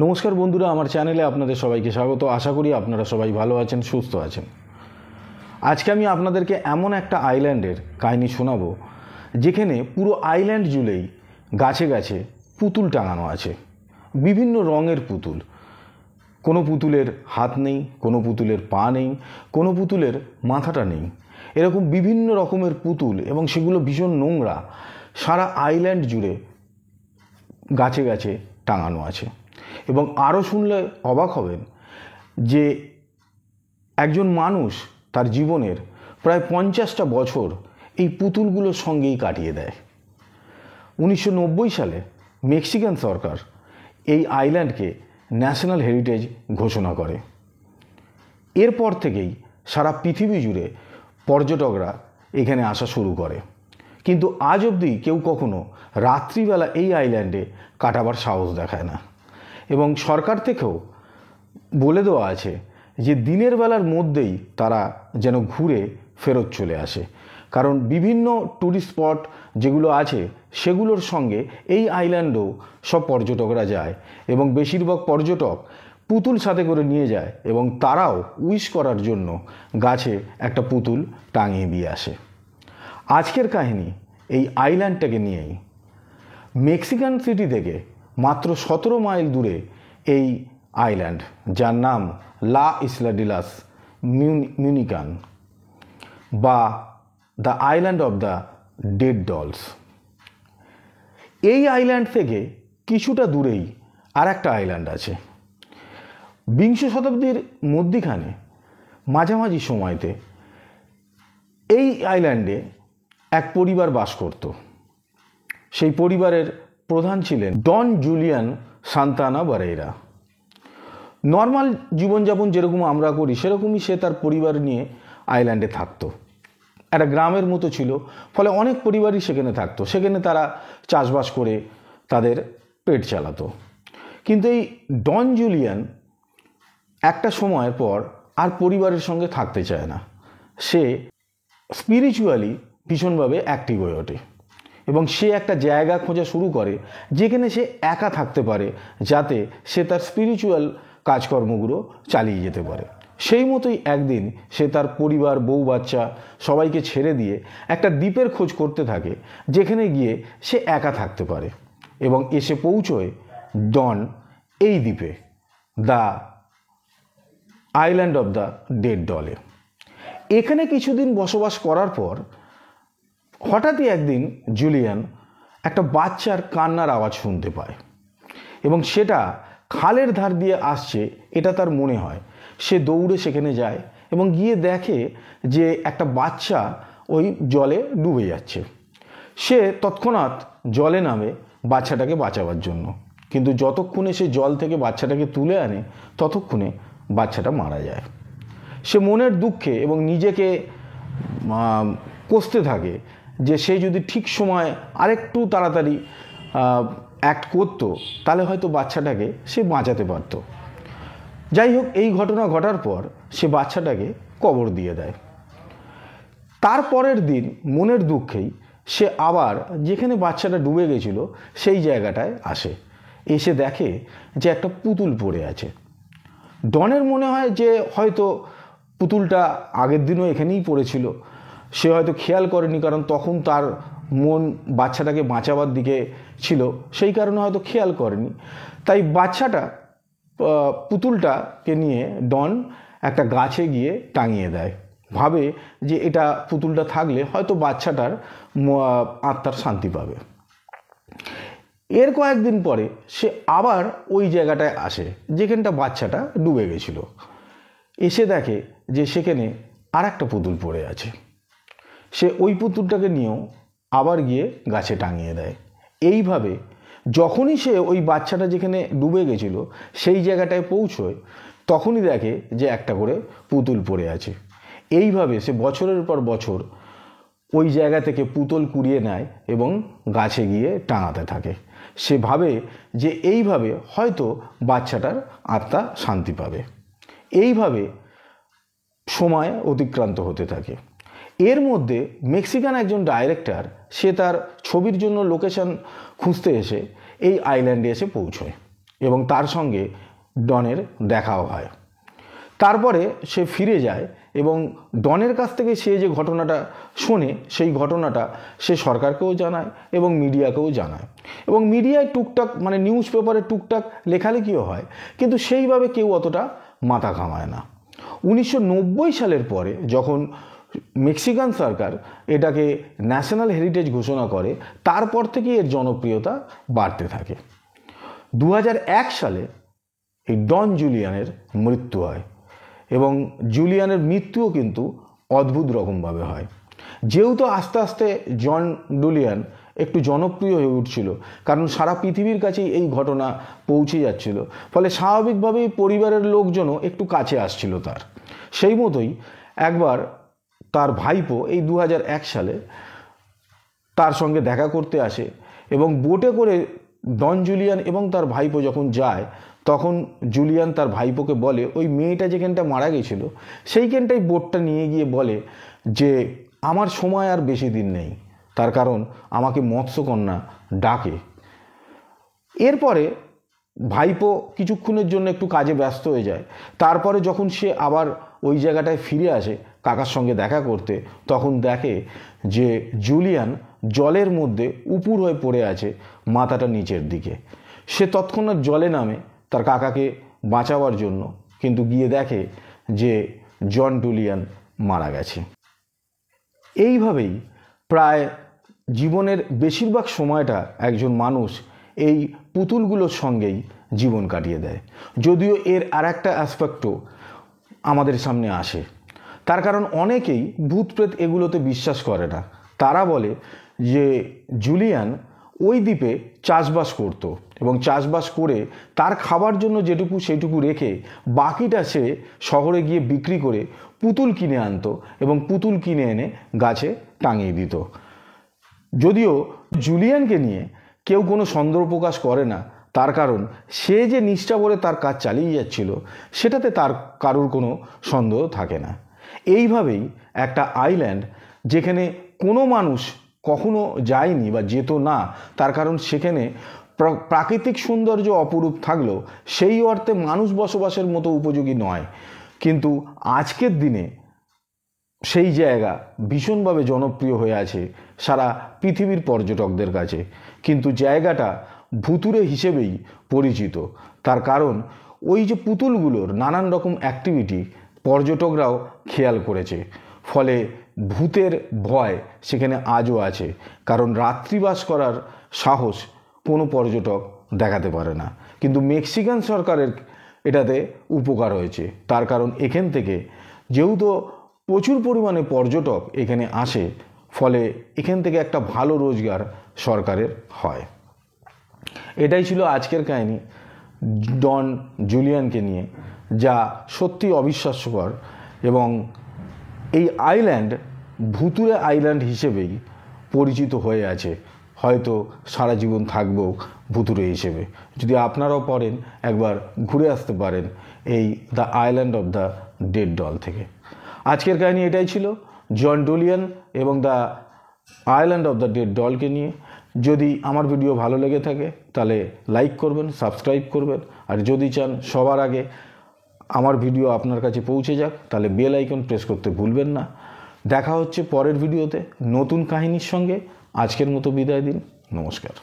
নমস্কার বন্ধুরা, আমার চ্যানেলে আপনাদের সবাইকে স্বাগত। আশা করি আপনারা সবাই ভালো আছেন, সুস্থ আছেন। আজকে আমি আপনাদেরকে এমন একটা আইল্যান্ডের কাহিনী শোনাবো যেখানে পুরো আইল্যান্ড জুড়েই গাছে গাছে পুতুল টাঙানো আছে, বিভিন্ন রঙের পুতুল। কোনো পুতুলের হাত নেই, কোনো পুতুলের পা নেই, কোনো পুতুলের মাথাটা নেই। এরকম বিভিন্ন রকমের পুতুল, এবং সেগুলো ভীষণ নোংরা, সারা আইল্যান্ড জুড়ে গাছে গাছে টাঙানো আছে। এবং আরও শুনলে অবাক হবেন যে একজন মানুষ তার জীবনের প্রায় 50টা বছর এই পুতুলগুলোর সঙ্গেই কাটিয়ে দেয়। 1990 সালে মেক্সিকান সরকার এই আইল্যান্ডকে ন্যাশনাল হেরিটেজ ঘোষণা করে। এরপর থেকেই সারা পৃথিবী জুড়ে পর্যটকরা এখানে আসা শুরু করে, কিন্তু আজ অবধি কেউ কখনো রাত্রিবেলা এই আইল্যান্ডে কাটাবার সাহস দেখায় না। এবং সরকার থেকেও বলে দেওয়া আছে যে দিনের বেলার মধ্যেই তারা যেন ঘুরে ফেরত চলে আসে, কারণ বিভিন্ন ট্যুরিস্ট স্পট যেগুলো আছে সেগুলোর সঙ্গে এই আইল্যান্ডেও সব পর্যটকরা যায়, এবং বেশিরভাগ পর্যটক পুতুল সাথে করে নিয়ে যায় এবং তারাও উইশ করার জন্য গাছে একটা পুতুল টাঙিয়ে দিয়ে আসে। আজকের কাহিনী এই আইল্যান্ডটাকে নিয়েই। মেক্সিকান সিটি থেকে মাত্র 17 মাইল দূরে এই আইল্যান্ড, যার নাম লা ইসলা ডি লাস মিউনিকান বা the island of the dead dolls. এই আইল্যান্ড থেকে কিছুটা দূরেই আর একটা আইল্যান্ড আছে। বিংশ শতাব্দীর মধ্যিখানে মাঝামাঝি সময়তে এই আইল্যান্ডে এক পরিবার বাস করত। সেই পরিবারের প্রধান ছিলেন ডন জুলিয়ান সান্তানা বারেইরা। নর্মাল জীবনযাপন যেরকম আমরা করি সেরকমই সে তার পরিবার নিয়ে আইল্যান্ডে থাকতো। একটা গ্রামের মতো ছিল, ফলে অনেক পরিবারই সেখানে থাকতো। সেখানে তারা চাষবাস করে তাদের পেট চালাতো। কিন্তু এই ডন জুলিয়ান একটা সময়ের পর আর পরিবারের সঙ্গে থাকতে চায় না। সে স্পিরিচুয়ালি ভীষণভাবে অ্যাক্টিভ হয়ে ওঠে এবং সে একটা জায়গা খোঁজা শুরু করে যেখানে সে একা থাকতে পারে, যাতে সে তার স্পিরিচুয়াল কাজকর্মগুলো চালিয়ে যেতে পারে। সেই মতোই একদিন সে তার পরিবার, বউ, বাচ্চা সবাইকে ছেড়ে দিয়ে একটা দ্বীপের খোঁজ করতে থাকে যেখানে গিয়ে সে একা থাকতে পারে, এবং এসে পৌঁছয় ডন এই দ্বীপে, the island of the dead ডলে। এখানে কিছুদিন বসবাস করার পর হঠাৎই একদিন জুলিয়ান একটা বাচ্চার কান্নার আওয়াজ শুনতে পায়, এবং সেটা খালের ধার দিয়ে আসছে এটা তার মনে হয়। সে দৌড়ে সেখানে যায় এবং গিয়ে দেখে যে একটা বাচ্চা ওই জলে ডুবে যাচ্ছে। সে তৎক্ষণাৎ জলে নামে বাচ্চাটাকে বাঁচাবার জন্য, কিন্তু যতক্ষণে সে জল থেকে বাচ্চাটাকে তুলে আনে ততক্ষণে বাচ্চাটা মারা যায়। সে মনের দুঃখে এবং নিজেকে কষতে থাকে যে সে যদি ঠিক সময় আরেকটু তাড়াতাড়ি অ্যাক্ট করতো তাহলে হয়তো বাচ্চাটাকে সে বাঁচাতে পারত। যাই হোক, এই ঘটনা ঘটার পর সে বাচ্চাটাকে কবর দিয়ে দেয়। তারপরের দিন মনের দুঃখেই সে আবার যেখানে বাচ্চাটা ডুবে গেছিল সেই জায়গাটায় আসে। এসে দেখে যে একটা পুতুল পড়ে আছে। ডনের মনে হয় যে হয়তো পুতুলটা আগের দিনও এখানেই পড়েছিল। সে হয়তো খেয়াল করেনি, কারণ তখন তার মন বাচ্চাটাকে বাঁচাবার দিকে ছিল, সেই কারণে হয়তো খেয়াল করেনি। তাই পুতুলটাকে নিয়ে ডন একটা গাছে গিয়ে টাঙিয়ে দেয়, ভাবে যে এটা পুতুলটা থাকলে হয়তো বাচ্চাটার আত্মার শান্তি পাবে। এর কয়েকদিন পরে সে আবার ওই জায়গাটায় আসে যেখানটা বাচ্চাটা ডুবে গেছিল। এসে দেখে যে সেখানে আর একটা পুতুল পড়ে আছে। সে ওই পুতুলটাকে নিয়েও আবার গিয়ে গাছে টাঙিয়ে দেয়। এইভাবে যখনই সে ওই বাচ্চাটা যেখানে ডুবে গেছিল সেই জায়গাটায় পৌঁছয়, তখনই দেখে যে একটা করে পুতুল পড়ে আছে। এইভাবে সে বছরের পর বছর ওই জায়গা থেকে পুতুল কুড়িয়ে নেয় এবং গাছে গিয়ে টাঙাতে থাকে। সে ভাবে যে এইভাবে হয়তো বাচ্চাটার আত্মা শান্তি পাবে। এইভাবে সময় অতিক্রান্ত হতে থাকে। এর মধ্যে মেক্সিকান একজন ডাইরেক্টর, সে তার ছবির জন্য লোকেশন খুঁজতে এসে এই আইল্যান্ডে এসে পৌঁছয়। এবং তার সঙ্গে ডনের দেখাও হয়। তারপরে সে ফিরে যায় এবং ডনের কাছ থেকে সে যে ঘটনাটা শোনে সেই ঘটনাটা সে সরকারকেও জানায় এবং মিডিয়াকেও জানায়, এবং মিডিয়ায় টুকটাক মানে নিউজ পেপারে টুকটাক লেখালেখিও হয়, কিন্তু সেইভাবে কেউ অতটা মাথা ঘামায় না। 1990 সালের পরে যখন মেক্সিকান সরকার এটাকে ন্যাশনাল হেরিটেজ ঘোষণা করে, তারপর থেকে এর জনপ্রিয়তা বাড়তে থাকে। 2001 সালে এই ডন জুলিয়ানের মৃত্যু হয়, এবং জুলিয়ানের মৃত্যুও কিন্তু অদ্ভুত রকমভাবে হয়। যেহেতু আস্তে আস্তে জন জুলিয়ান একটু জনপ্রিয় হয়ে উঠছিল, কারণ সারা পৃথিবীর কাছেই এই ঘটনা পৌঁছে যাচ্ছিল, ফলে স্বাভাবিকভাবেই পরিবারের লোকজনও একটু কাছে আসছিল তার। সেই মতোই একবার তার ভাইপো এই 2001 সালে তার সঙ্গে দেখা করতে আসে, এবং বোটে করে ডন জুলিয়ান এবং তার ভাইপো যখন যায়, তখন জুলিয়ান তার ভাইপোকে বলে ওই মেয়েটা যেখানটা মারা গেছিল সেইখানটাই বোটটা নিয়ে গিয়ে বলে যে আমার সময় আর বেশি দিন নেই, তার কারণ আমাকে মৎস্যকন্যা ডাকে। এরপরে ভাইপো কিছুক্ষণের জন্য একটু কাজে ব্যস্ত হয়ে যায়। তারপরে যখন সে আবার ওই জায়গাটায় ফিরে আসে কাকার সঙ্গে দেখা করতে, তখন দেখে যে জুলিয়ান জলের মধ্যে উপুর হয়ে পড়ে আছে, মাথাটা নিচের দিকে। সে তৎক্ষণাৎ জলে নামে তার কাকাকে বাঁচাবার জন্য, কিন্তু গিয়ে দেখে যে জন জুলিয়ান মারা গেছে। এইভাবেই প্রায় জীবনের বেশিরভাগ সময়টা একজন মানুষ এই পুতুলগুলোর সঙ্গেই জীবন কাটিয়ে দেয়। যদিও এর আর একটা অ্যাসপেক্টও আমাদের সামনে আসে, তার কারণ অনেকেই ভূত প্রেত এগুলোতে বিশ্বাস করে না। তারা বলে যে জুলিয়ান ওই দ্বীপে চাষবাস করত, এবং চাষবাস করে তার খাবার জন্য যেটুকু সেটুকু রেখে বাকিটা সে শহরে গিয়ে বিক্রি করে পুতুল কিনে আনতো, এবং পুতুল কিনে এনে গাছে টাঙিয়ে দিত। যদিও জুলিয়ানকে নিয়ে কেউ কোনো সন্দেহ প্রকাশ করে না, তার কারণ সে যে নিষ্ঠা করে তার কাজ চালিয়ে যাচ্ছিল সেটাতে তার কারোর কোনো সন্দেহ থাকে না। এইভাবেই একটা আইল্যান্ড যেখানে কোনো মানুষ কখনো যায়নি বা যেত না, তার কারণ সেখানে প্রাকৃতিক সৌন্দর্য অপরূপ থাকলেও সেই অর্থে মানুষ বসবাসের মতো উপযোগী নয়, কিন্তু আজকের দিনে সেই জায়গা ভীষণভাবে জনপ্রিয় হয়ে আছে সারা পৃথিবীর পর্যটকদের কাছে। কিন্তু জায়গাটা ভুতুড়ে হিসেবেই পরিচিত, তার কারণ ওই যে পুতুলগুলোর নানান রকম অ্যাক্টিভিটি পর্যটকরাও খেয়াল করেছে, ফলে ভূতের ভয় সেখানে আজও আছে। কারণ রাত্রিবাস করার সাহস কোনো পর্যটক দেখাতে পারে না, কিন্তু মেক্সিকান সরকারের এটাতে উপকার হয়েছে। তার কারণ এখান থেকে যেহেতু প্রচুর পরিমাণে পর্যটক এখানে আসে, ফলে এখান থেকে একটা ভালো রোজগার সরকারের হয়। এটাই ছিল আজকের কাহিনী ডন জুলিয়ানকে নিয়ে, যা সত্যি অবিশ্বাস্যকর, এবং এই আইল্যান্ড ভুতুড়ে আইল্যান্ড হিসেবেই পরিচিত হয়ে আছে, হয়তো সারা জীবন থাকবেও ভুতুড়ে হিসেবে। যদি আপনারাও পড়েন, একবার ঘুরে আসতে পারেন এই the island of the dead doll থেকে। আজকের কাহিনী এটাই ছিল জন জুলিয়ান এবং the island of the dead ডলকে নিয়ে। যদি আমার ভিডিও ভালো লেগে থাকে তাহলে লাইক করবেন, সাবস্ক্রাইব করবেন, আর যদি চান সবার আগে আমার ভিডিও আপনার কাছে পৌঁছে যাক তাহলে বেল আইকন প্রেস করতে ভুলবেন না। দেখা হচ্ছে পরের ভিডিওতে নতুন কাহিনীর সঙ্গে। আজকের মতো বিদায় দিন, নমস্কার।